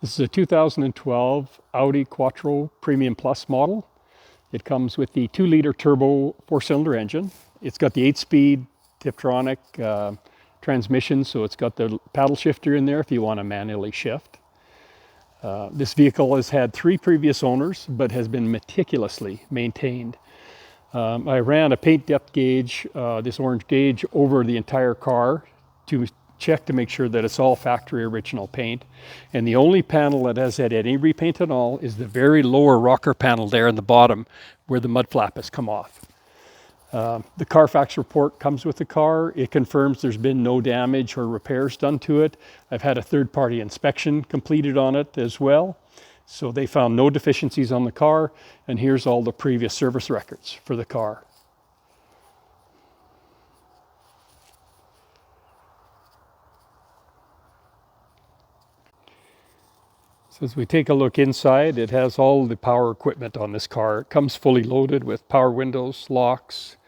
This is a 2012 Audi Quattro Premium Plus model. It comes with the 2-liter turbo 4-cylinder engine. It's got the 8-speed Tiptronic transmission, so it's got the paddle shifter in there if you want to manually shift. This vehicle has had 3 previous owners, but has been meticulously maintained. I ran a paint depth gauge, this orange gauge, over the entire car to check to make sure that it's all factory original paint. And the only panel that has had any repaint at all is the very lower rocker panel there in the bottom where the mud flap has come off. The Carfax report comes with the car. It confirms there's been no damage or repairs done to it. I've had a third-party inspection completed on it as well. So they found no deficiencies on the car, and here's all the previous service records for the car. So as we take a look inside, it has all the power equipment on this car. It comes fully loaded with power windows, locks,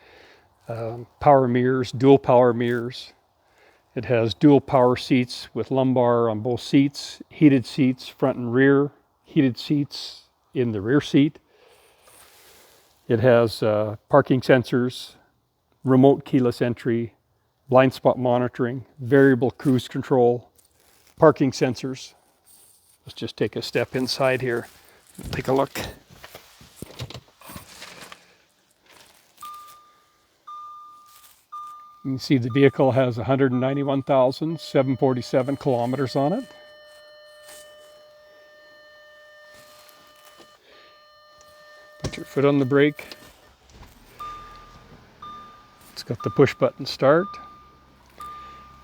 power mirrors, dual power mirrors. It has dual power seats with lumbar on both seats, heated seats front and rear, heated seats in the rear seat. It has parking sensors, remote keyless entry, blind spot monitoring, variable cruise control, parking sensors. Let's just take a step inside here and take a look. You can see the vehicle has 191,747 kilometers on it. Put your foot on the brake. It's got the push button start.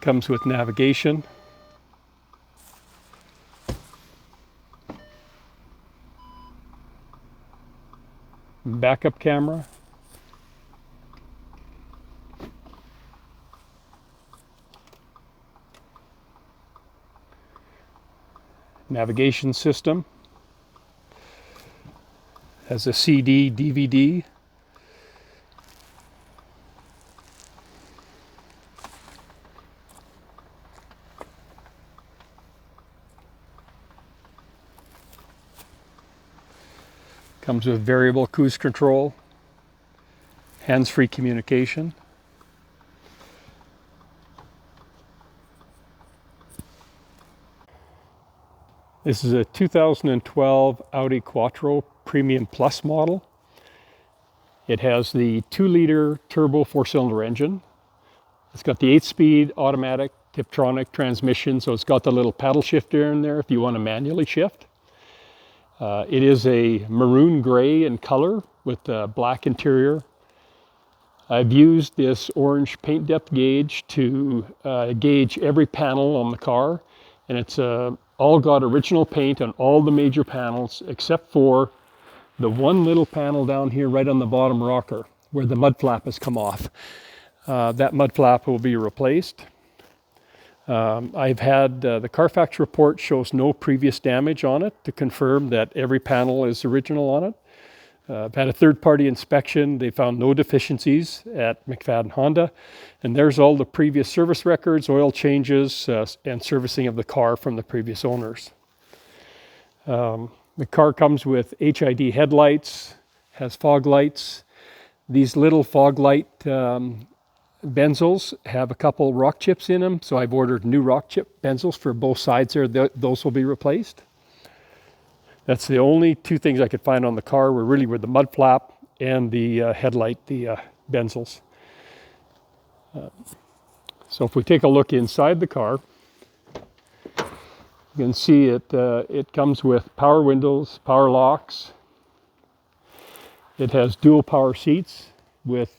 Comes with navigation. Backup camera. Navigation system. Has a CD, DVD. Comes with variable cruise control, hands-free communication. This is a 2012 Audi Quattro Premium Plus model. It has the 2-liter turbo 4-cylinder engine. It's got the 8-speed automatic Tiptronic transmission, so it's got the little paddle shifter in there if you want to manually shift. It is a maroon gray in color with a black interior. I've used this orange paint depth gauge to gauge every panel on the car, and it's all got original paint on all the major panels except for the one little panel down here right on the bottom rocker where the mud flap has come off. That mud flap will be replaced. I've had the Carfax report shows no previous damage on it to confirm that every panel is original on it. I've had a third-party inspection. They found no deficiencies at McFadden Honda. And there's all the previous service records, oil changes, and servicing of the car from the previous owners. The car comes with HID headlights, has fog lights. These little fog light benzels have a couple rock chips in them, so I've ordered new rock chip benzels for both sides there. Those will be replaced. That's the only 2 things I could find on the car were the mud flap and the headlight, the benzels. So if we take a look inside the car, you can see it comes with power windows, power locks. It has dual power seats with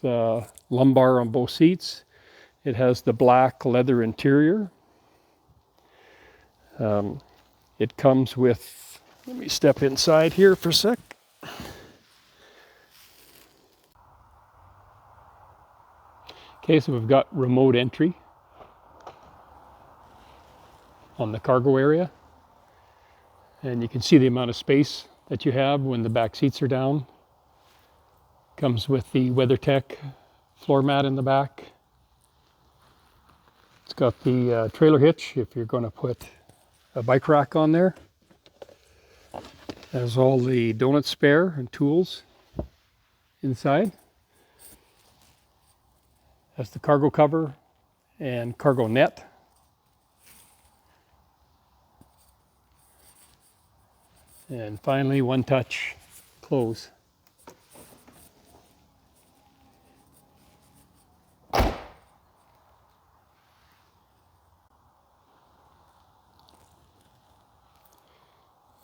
lumbar on both seats. It has the black leather interior. It comes with, let me step inside here for a sec. Okay, so we've got remote entry on the cargo area. And you can see the amount of space that you have when the back seats are down. Comes with the WeatherTech floor mat in the back. It's got the trailer hitch if you're going to put a bike rack on there. Has all the donut spare and tools inside. Has the cargo cover and cargo net. And finally, one touch close.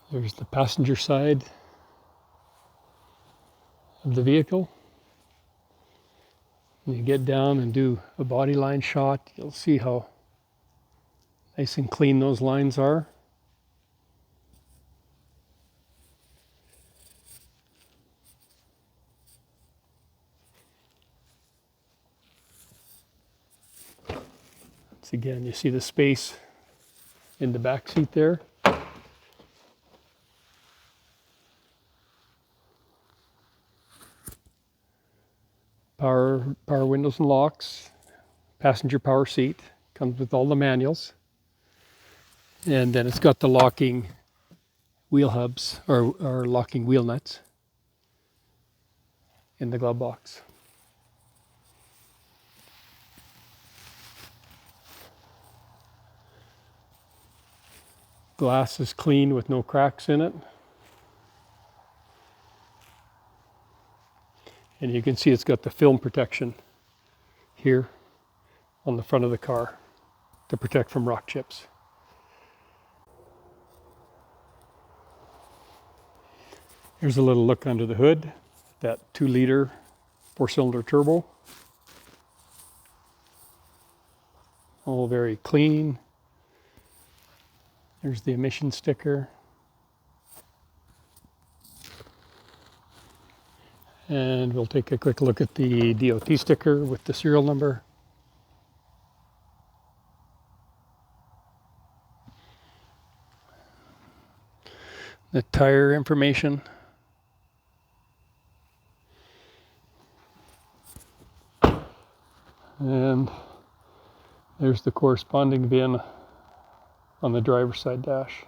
There's the passenger side of the vehicle. When you get down and do a body line shot, you'll see how nice and clean those lines are. Once again, you see the space in the back seat there. Power windows and locks, passenger power seat, comes with all the manuals. And then it's got the locking wheel hubs or locking wheel nuts in the glove box. Glass is clean with no cracks in it. And you can see it's got the film protection here on the front of the car to protect from rock chips. Here's a little look under the hood, that 2-liter 4-cylinder turbo. All very clean. There's the emission sticker. And we'll take a quick look at the DOT sticker with the serial number. The tire information. And there's the corresponding VIN on the driver's side dash.